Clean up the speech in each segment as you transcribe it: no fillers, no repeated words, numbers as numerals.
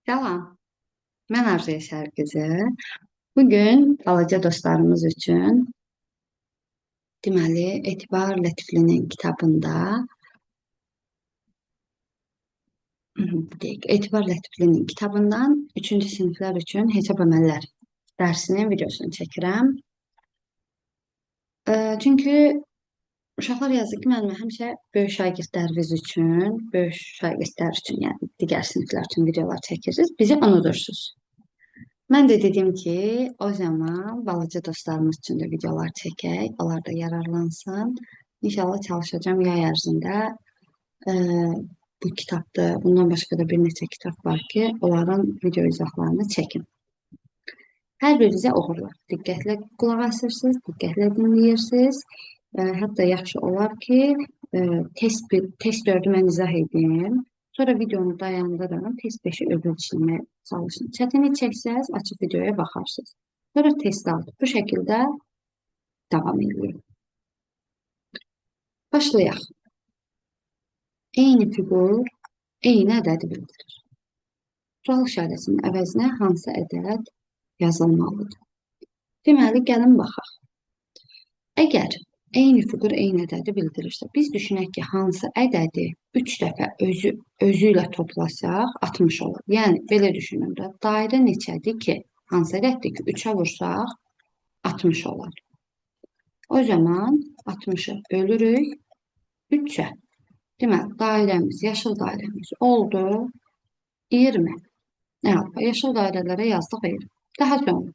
Salam, mən Arzuya Şərqizə. Bugün balaca dostlarımız üçün deməli Etibar Lətiflinin kitabında deyək, Etibar Lətiflinin kitabından 3-cü siniflər üçün hesab əməllər dərsinin videosunu çəkirəm. Çünki uşaqlar yazır ki, müəllimə həmişə böyük şagirdləriniz üçün, böyük şagirdlər üçün, yəni digər siniflər üçün videolar çəkirsiniz, bizi unudursunuz. Mən də dedim ki, o zaman balaca dostlarımız üçün də videolar çəkək, onlar da yararlansın. İnşallah çalışacağım yay ərzində e, bu kitabda, bundan başqa da bir neçə kitab var ki, onların video izahlarını çəkim. Hər birinizə uğurlar. Diqqətlə qulaq asırsınız, diqqətlə dinləyirsiniz. Hətta yaxşı olar ki, test 4-ü mən izah edeyim. Sonra videonu dayandırın, test 5-i öbür işləməyə çalışın. Çətinlik çəksəz, açıb videoya baxarsınız. Sonra test 6. Bu şəkildə davam edilir. Başlayaq. Eyni fiqur, eyni ədədi bildirir. Sual işarəsinin əvəzinə hansı ədəd yazılmalıdır? Deməli, gəlin baxaq. Əgər eyni fiqur eyni ədədi bildirirsə, biz düşünək ki, hansı ədədi 3 dəfə özü ilə toplasaq 60 olur. Yəni, belə düşünün də, dairə neçədir ki, hansı ədəddir ki, 3-ə vursaq 60 olur. O zaman 60-ı bölürük 3-ə. Deməli, dairəmiz, yaşıl dairəmiz oldu 20. Yaşıl dairələrə yazdıq 20. Daha sonra,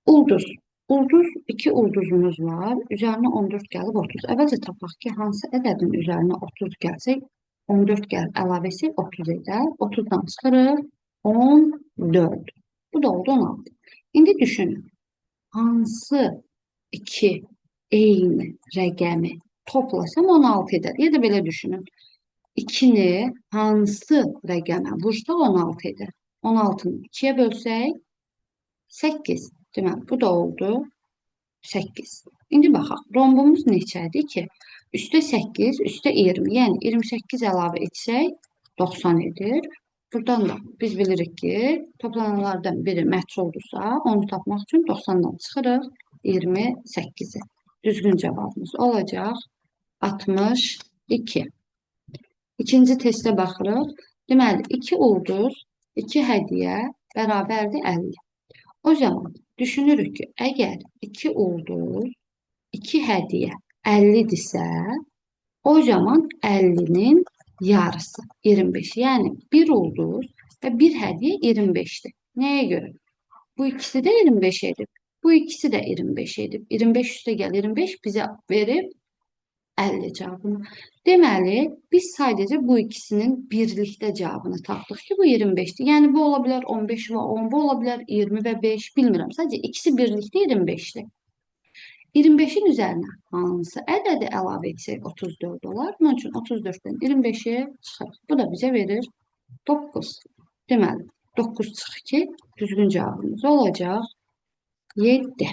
ulduz. Ulduz, 2 ulduzumuz var. Üzərinə 14 gəlib 30. Əvvəlcə tapaq ki, hansı ədədin üzərinə 30 gəlsə, 14 gəl əlavəsi 30 edər. 30-dan çıxırıq 14. Bu da oldu 16. İndi düşünün, hansı 2 eyni rəqəmi toplasam 16 edər. Ya da belə düşünün, 2-ni hansı rəqəmə vursaq 16 edər. 16-nı 2-yə bölsək 8. Deməli, bu da oldu 8. İndi baxaq, rombumuz neçədir ki? Üstə 8, üstə 20. Yəni, 28 əlavə etsək 90 edir. Buradan da biz bilirik ki, toplananlardan biri məhsuldursa, onu tapmaq üçün 90-dan çıxırıq 28-i. Düzgün cavabımız olacaq 62. İkinci testə baxırıq. Deməli, 2 ulduz, 2 hədiyyə bərabərdir 50. O zaman düşünürük ki, əgər 2 ulduz, 2 hədiyyə 50-dirsə, o zaman 50-nin yarısı 25. Yəni, 1 ulduz və 1 hədiyyə 25-dir. Nəyə görə? Bu ikisi də 25 edib. Bu ikisi də 25 edib. 25 üstə gəl 25 bizə verib 50 cavabını. Deməli, biz sadəcə bu ikisinin birlikdə cavabını tapdıq ki, bu 25-dir. Yəni, bu ola bilər 15 və 10, bu ola bilər 20 və 5, bilmirəm. Sadəcə ikisi birlikdə 25-dir. 25-in üzərinə hansı ədədi əlavə etsək 34 olar. Bunun üçün 34-dən 25-i çıxır. Bu da bizə verir 9. Deməli, 9 çıx 2, düzgün cavabımız olacaq 7.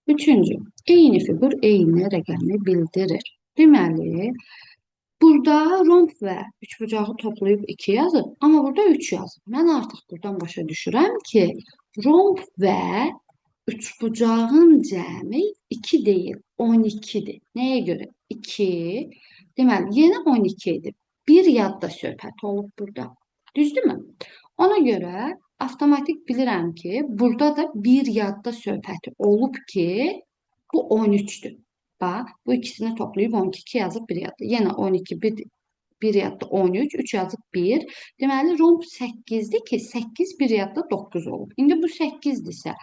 Üçüncü, eyni fiqur eyni rəqəmi bildirir. Deməli, burada romb və üçbucağı toplayıb 2 yazıb, amma burada 3 yazıb. Mən artıq buradan başa düşürəm ki, romb və üçbucağın cəmi 2 deyil, 12-dir. Nəyə görə? 2, deməli, yenə 12 edib. Bir yadda söhbət olub burada. Düzdürmü? Ona görə avtomatik bilirəm ki, burada da bir yadda söhbəti olub ki, bu 13-dür. Bax, bu ikisini toplayıb 12 yazıb bir yadda. Yenə 12, bir yadda 13, 3 yazıb 1. Deməli, romb 8-dir ki, 8 bir yadda 9 olub. İndi bu 8-dirsə,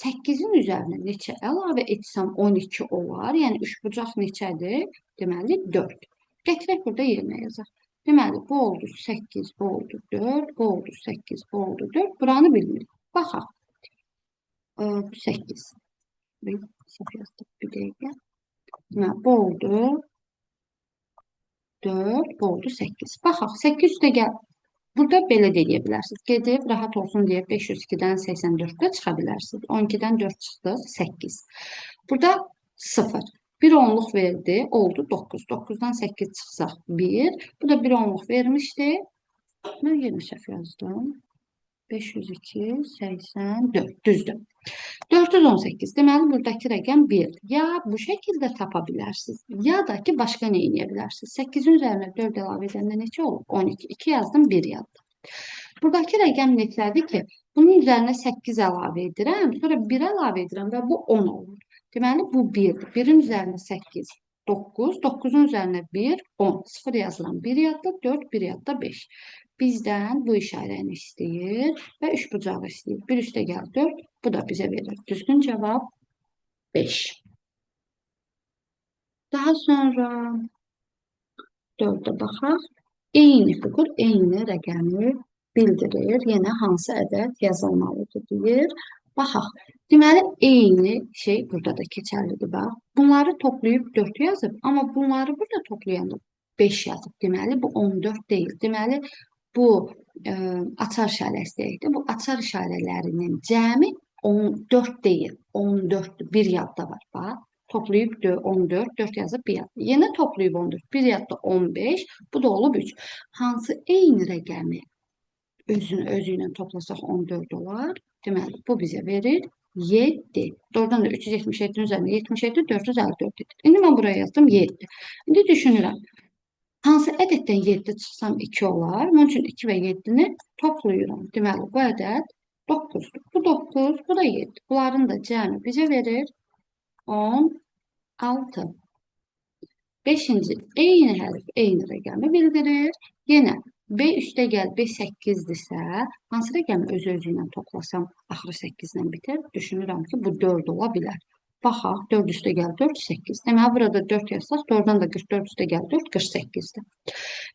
8-in üzərinə neçə əlavə etsəm 12 olar. Yəni, üçbucaq neçədir? Deməli, 4. Gətirək burada yerinə yazaq. Deməli, bu oldu 8, bu oldu 4, bu oldu 8, bu oldu 4. Buranı bilmirik. Baxaq. Bu 8. Səhv yazdıq bir dəqiqə. Deməli, bu oldu 4, bu oldu 8. Baxaq, 8 üstə gəl. Burada belə də edə bilərsiniz. Gedib, rahat olsun deyə 502-dən 84-də çıxa bilərsiniz. 12-dən 4 çıxdıq, 8. Burada 0. Bir onluq verdi, oldu 9. 9-dan 8 çıxsaq 1. Bu da bir onluq vermişdi. Mən yenə səhv yazdım. 502, 84. Düzdür. 418. Deməli, buradakı rəqəm 1. Ya bu şəkildə tapa bilərsiniz, ya da ki, başqa nə edə bilərsiniz? 8-in üzərinə 4 əlavə edəndə neçə olur? 12. 2 yazdım, 1 yazdım. Buradakı rəqəm neçədir ki, bunun üzərinə 8 əlavə edirəm, sonra 1 əlavə edirəm və bu 10 olur. Deməli, bu 1-dir. 1-in üzərinə 8, 9, 9-un üzərinə 1, 10. 0 yazıram, 1 yadda, 4, 1 yadda, 5. Bizdən bu işarəni istəyir və üçbucağı istəyir. 1 üstə gəl 4, bu da bizə verir. Düzgün cavab 5. Daha sonra 4-də baxaq. Eyni fiqur eyni rəqəmi bildirir. Yenə hansı ədəd yazılmalıdır deyir. Baxaq. Deməli, eyni şey burada da keçərlidir. Bax. Bunları toplayıb 4 yazıb, amma bunları burada toplayanda 5 yazıb. Deməli, bu 14 deyil. Deməli, bu açar işarəsi deyildir. Bu açar işarələrinin cəmi 14 deyil. 14'dür. Bir yadda var. Bax. Toplayıb 14, 4 yazıb 1 yadda. Yenə toplayıb 14, 1 yadda 15, bu da olub 3. Hansı eyni rəqəmi özü ilə toplasaq 14 olar? Deməli, bu bizə verir 7. Doğrudan da 377-nin üzərində 77, 454 edir. İndi mən buraya yazdım 7. İndi düşünürəm. Hansı ədəddən 7 çıxsam 2 olar? Bunun üçün 2 və 7-ni toplayıram. Deməli, bu ədəd 9'dur. Bu 9, bu da 7. Bunların da cəmi bizə verir 16. 5-ci eyni hərf eyni rəqəmi bildirir. Yenə B üstə gəl B 8-dirsə, hansı rəqəmi öz-özü ilə toplasam axırı 8 ilə bitər? Düşünürəm ki, bu 4 ola bilər. Baxaq, 4 üstə gəl 4, 8. Deməli, burada 4 yazsaq, doğrudan da 44 üstə gəl 4, 48-dir.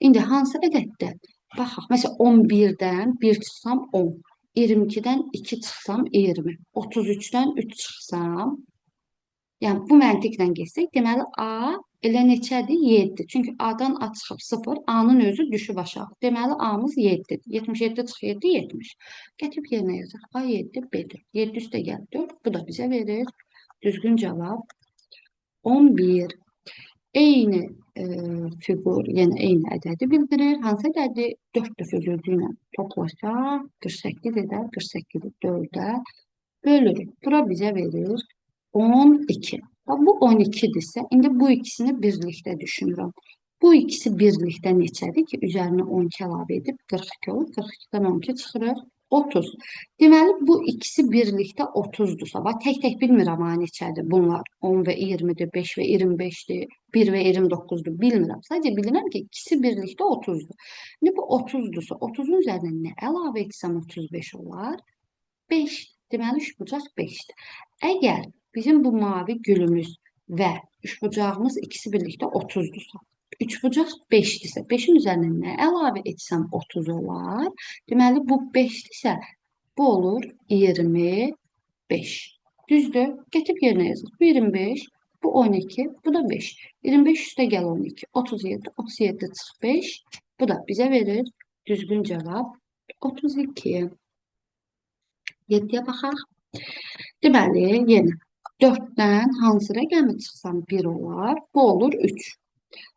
İndi hansı ədəddə? Baxaq, məsələn, 11-dən 1 çıxsam 10, 22-dən 2 çıxsam 20, 33-dən 3 çıxsam, yəni bu məntiqlə getsək, deməli A elə neçədir? 7. Çünki A-dan A çıxıb 0, A-nın özü düşüb aşağı. Deməli A-mız 7-dir. 77 çıx 7, 70. Gətirib yerinə yazaq. A 7, B-dir. 7 üstə gəl 4, bu da bizə verir. Düzgün cavab 11. Eyni fiqur, yəni eyni ədədi bildirir. Hansı ədədi 4 dəfə özü ilə toplasaq 48 edər, 48-i 4-ə bölürük. Bura bizə verir 12. Bu 12'dirsə, indi bu ikisini birlikdə düşünürəm. Bu ikisi birlikdə neçədir ki, üzərinə 12 əlavə edib 42 olur. 42-dən 12 çıxırıq 30. Deməli, bu ikisi birlikdə 30'dursa, tək-tək bilmirəm ha neçədir bunlar. 10 və 20'dir, 5 və 25'dir, 1 və 29'dur, bilmirəm. Sadəcə bilirəm ki, ikisi birlikdə 30'dur. İndi bu 30'dursa, 30'un üzərinə nə əlavə etsəm 35 olar? 5. Deməli, üçbucaq 5'dir. Əgər bizim bu mavi gülümüz və üçbucağımız ikisi birlikdə 30'dursa, üçbucaq 5'dirsə, 5'in üzərinə nə əlavə etsəm 30 olar? Deməli, bu 5'dirsə, bu olur 25. Düzdür? Gətirib yerinə yazır. Bu 25, bu 12, bu da 5. 25 üstə gəl 12, 37, 37 çıx 5. Bu da bizə verir düzgün cavab 32. 7-yə baxaq. Deməli, yenə 4-dən hansı rəqəmi çıxsam 1 olar? Bu olur 3.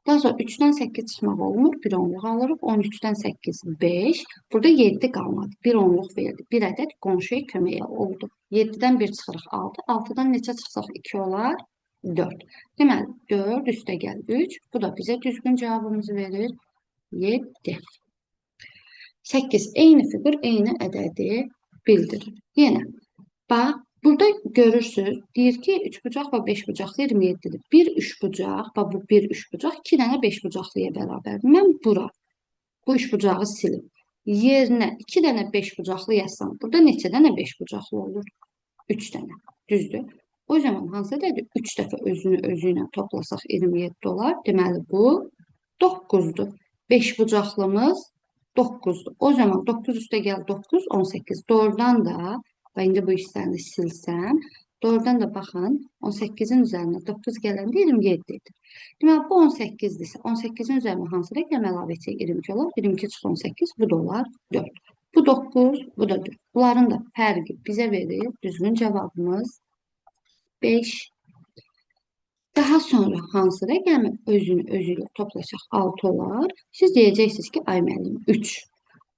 Daha sonra 3-dən 8 çıxmaq olmur. 1 onluq alırıq. 13-dən 8, 5. Burada 7 qalmadı. 1 onluq verdi. Bir ədəd qonşuya köməyə oldu. 7-dən 1 çıxırıq 6. 6-dan neçə çıxsaq 2 olar? 4. Deməli, 4 üstə gəl 3. Bu da bizə düzgün cavabımızı verir. 7. 8. Eyni fiqur, eyni ədədi bildirir. Yenə, bax, burada görürsünüz, deyir ki, üçbucaq və beşbucaqlı 27-dir. Bir üçbucaq, bax, bu bir üçbucaq, 2 dənə beşbucaqlıya bərabərdir. Mən bura bu üçbucağı silib, yerinə 2 dənə beşbucaqlı yazsam, burada neçə dənə beşbucaqlı olur? 3 dənə, düzdür. O zaman hansı ədədir? 3 dəfə özü ilə toplasaq 27 olar. Deməli, bu 9'dur. Beşbucaqlımız 9'dur. O zaman 9 üstə gəl 9, 18. Doğrudan da, və indi bu hissəni silsəm, doğrudan da baxın, 18'in üzərinə 9 gələndə 27 edir. Deməli, bu 18'dirsə, 18'in üzərinə hansı rəqəm əlavə etsək 22 olar? 22 çıx 18, bu da olar 4. Bu 9, bu da 4. Bunların da fərqi bizə verir. Düzgün cavabımız 5. Daha sonra hansı rəqəmi özü ilə toplasaq 6 olar? Siz deyəcəksiniz ki, ay müəllim 3.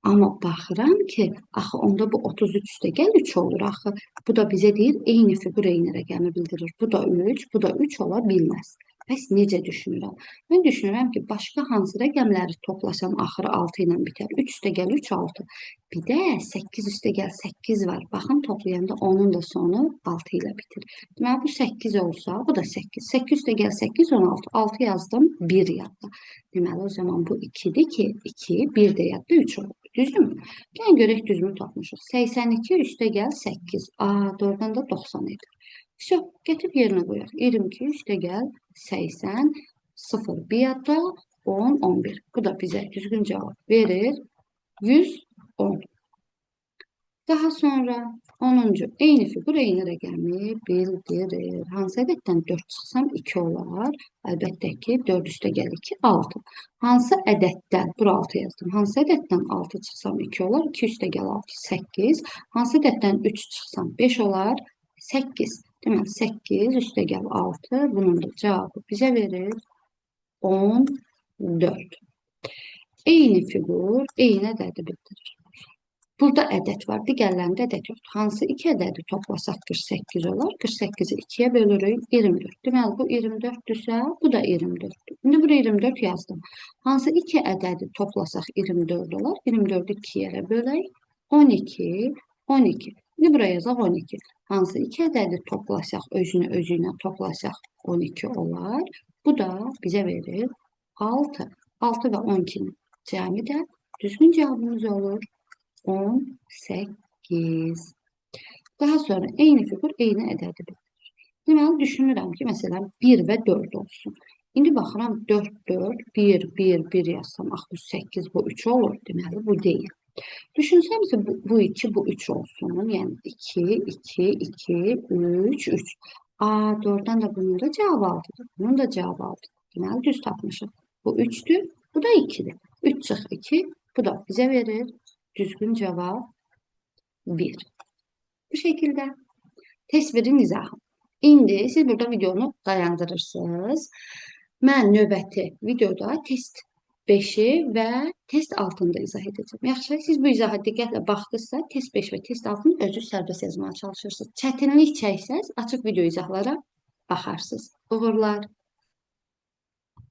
Amma baxıram ki, axı onda bu 33 üstə gəl 3 olur axı. Bu da bizə deyir eyni fiqur eyni rəqəmi bildirir. Bu da 3, bu da 3 ola bilməz. Bəs necə düşünürəm? Mən düşünürəm ki, başqa hansı rəqəmləri toplasam axırı 6 ilə bitər? 3 üstə gəl 3 6. Bir də 8 üstə gəl 8 var. Baxın toplayanda onun da sonu 6 ilə bitir. Deməli bu 8 olsa, bu da 8. 8 üstə gəl 8 16. 6 yazdım, 1 yadda. Deməli o zaman bu 2-dir ki, 2, 1 də yadda 3 olur. Düzdürmü? Gəlin görək düzmü tapmışıq. 82 üstə gəl 8. A, doğrudan da 90 edir. Vsyo, gətirib yerinə qoyaq. 22 üstə gəl 80, 0, bir yadda 10, 11. Bu da bizə düzgün cavab verir. 110. Daha sonra 10-cu eyni fiqur eyni rəqəmi bildirir. Hansı ədəddən 4 çıxsam 2 olar? Əlbəttə ki, 4 üstə gəl 2, 6. Hansı ədəddən, bura 6 yazdım. Hansı ədəddən 6 çıxsam 2 olar? 2 üstə gəl 6, 8. Hansı ədəddən 3 çıxsam 5 olar? 8. Deməli, 8 üstə gəl 6. Bunun da cavabı bizə verir 14. Eyni fiqur eyni ədədi bildirir. Burada ədəd var, digərlərində ədəd yoxdur. Hansı iki ədədi toplasaq 48 olar? 48-i 2-yə bölürük, 24. Deməli, bu 24-dürsə, bu da 24-dür. İndi buraya 24 yazdım. Hansı iki ədədi toplasaq 24 olar? 24-ü 2-yə bölək, 12, 12. İndi buraya yazaq 12. Hansı iki ədədi toplasaq, özünü ilə toplasaq 12 olar? Bu da bizə verir 6. 6 və 12-nin cəmi də düzgün cavabımız olur. 18. Daha sonra eyni fiqur eyni ədədi bildirir. Deməli, düşünürəm ki, məsələn, 1 və 4 olsun. İndi baxıram 4, 4, 1, 1, 1 yazsam, axı bu 8, bu 3 olur. Deməli, bu deyil. Düşünsəmsə, bu 2, bu 3 olsun. Yəni 2, 2, 2, 3, 3. A, doğrudan da bunun da cavabı 6'dır. Bunun da cavabı 6'dır. Deməli, düz tapmışıq. Bu 3'dür, bu da 2'dir. 3 çıx 2, bu da bizə verir. Düzgün cevap 1. Bu şekilde təsvirin izahı. İndi siz burada videonu dayandırırsınız. Mən növbəti videoda test 5'i və test 6'ını da izah edəcəm. Yaxşı, siz bu izaha diqqətlə baxdınızsa, test 5 və test 6'ını özünüz sərbəst yazmağa çalışırsınız. Çətinlik çəksəz, açıq video izahlara baxarsınız. Uğurlar.